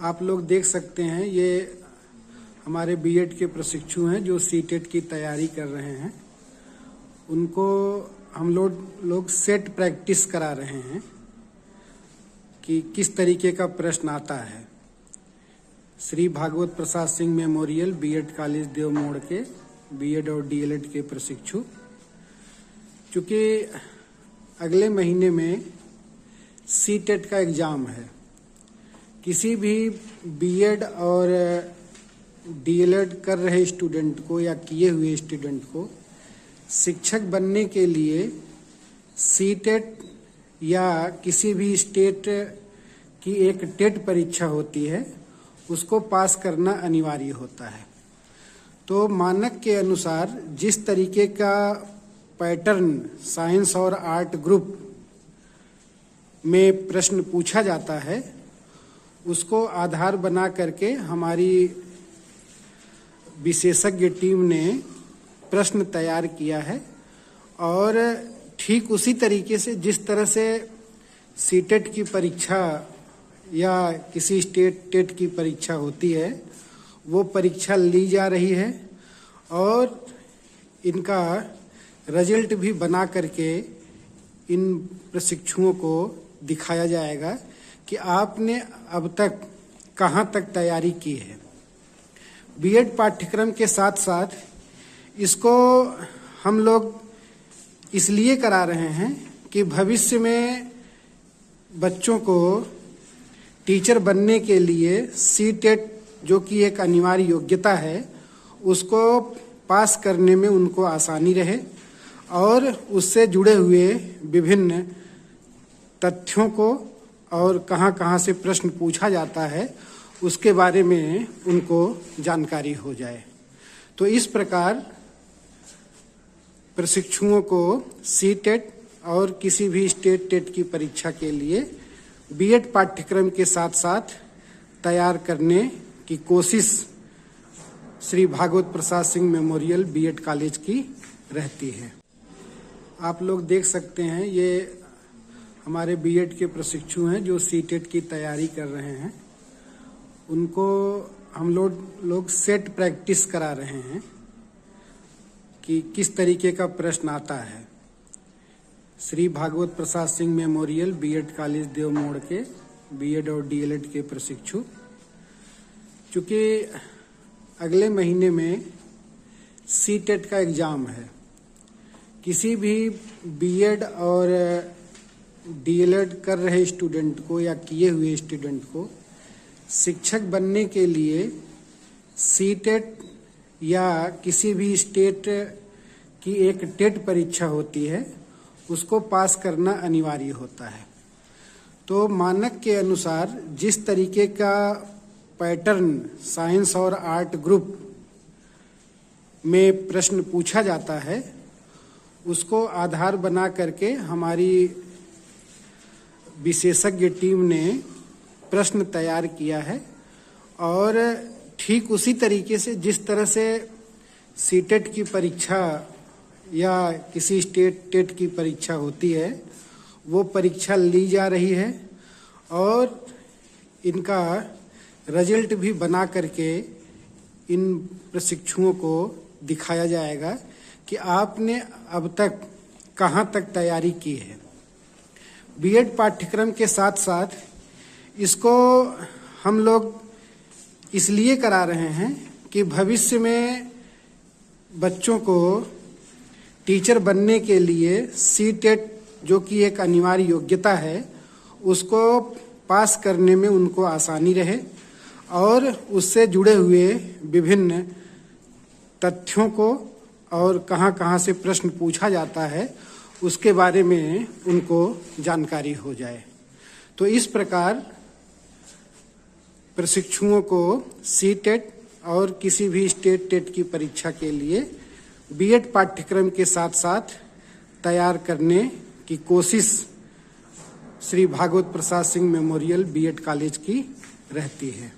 आप लोग देख सकते हैं, ये हमारे बीएड के प्रशिक्षु हैं जो सीटेट की तैयारी कर रहे हैं। उनको हम लोग सेट प्रैक्टिस करा रहे हैं कि किस तरीके का प्रश्न आता है। Shri Bhagwat Prasad Singh memorial BEd college देव मोड़ के बीएड और डीएलएड के प्रशिक्षु, चूँकि अगले महीने में सीटेट का एग्ज़ाम है, किसी भी बीएड और डीएलएड कर रहे स्टूडेंट को या किए हुए स्टूडेंट को शिक्षक बनने के लिए सीटेट या किसी भी स्टेट की एक टेट परीक्षा होती है, उसको पास करना अनिवार्य होता है। तो मानक के अनुसार जिस तरीके का पैटर्न साइंस और आर्ट ग्रुप में प्रश्न पूछा जाता है, उसको आधार बना करके हमारी विशेषज्ञ टीम ने प्रश्न तैयार किया है और ठीक उसी तरीके से जिस तरह से सीटेट की परीक्षा या किसी स्टेट टेट की परीक्षा होती है, वो परीक्षा ली जा रही है और इनका रिजल्ट भी बना करके इन प्रशिक्षुओं को दिखाया जाएगा कि आपने अब तक कहाँ तक तैयारी की है। बीएड पाठ्यक्रम के साथ साथ इसको हम लोग इसलिए करा रहे हैं कि भविष्य में बच्चों को टीचर बनने के लिए सीटेट जो कि एक अनिवार्य योग्यता है, उसको पास करने में उनको आसानी रहे और उससे जुड़े हुए विभिन्न तथ्यों को और कहाँ से प्रश्न पूछा जाता है उसके बारे में उनको जानकारी हो जाए। तो इस प्रकार प्रशिक्षुओं को सीटेट और किसी भी स्टेट टेट की परीक्षा के लिए बीएड पाठ्यक्रम के साथ साथ तैयार करने की कोशिश Shri Bhagwat Prasad Singh memorial BEd college की रहती है। आप लोग देख सकते हैं, ये हमारे बीएड के प्रशिक्षु हैं जो सीटेट की तैयारी कर रहे हैं। उनको हम लोग सेट प्रैक्टिस करा रहे हैं कि किस तरीके का प्रश्न आता है। Shri Bhagwat Prasad Singh memorial BEd college देव मोड़ के बीएड और डीएलएड के प्रशिक्षु, चूँकि अगले महीने में सीटेट का एग्ज़ाम है, किसी भी बीएड और डीएलएड कर रहे स्टूडेंट को या किए हुए स्टूडेंट को शिक्षक बनने के लिए सीटेट या किसी भी स्टेट की एक टेट परीक्षा होती है, उसको पास करना अनिवार्य होता है। तो मानक के अनुसार जिस तरीके का पैटर्न साइंस और आर्ट ग्रुप में प्रश्न पूछा जाता है, उसको आधार बना करके हमारी विशेषज्ञ टीम ने प्रश्न तैयार किया है और ठीक उसी तरीके से जिस तरह से सीटेट की परीक्षा या किसी स्टेट टेट की परीक्षा होती है, वो परीक्षा ली जा रही है और इनका रिजल्ट भी बना करके इन प्रशिक्षुओं को दिखाया जाएगा कि आपने अब तक कहाँ तक तैयारी की है। बीएड पाठ्यक्रम के साथ साथ इसको हम लोग इसलिए करा रहे हैं कि भविष्य में बच्चों को टीचर बनने के लिए सीटेट जो कि एक अनिवार्य योग्यता है, उसको पास करने में उनको आसानी रहे और उससे जुड़े हुए विभिन्न तथ्यों को और कहाँ से प्रश्न पूछा जाता है उसके बारे में उनको जानकारी हो जाए। तो इस प्रकार प्रशिक्षुओं को सीटेट और किसी भी स्टेट टेट की परीक्षा के लिए बीएड पाठ्यक्रम के साथ साथ तैयार करने की कोशिश Shri Bhagwat Prasad Singh memorial BEd college की रहती है।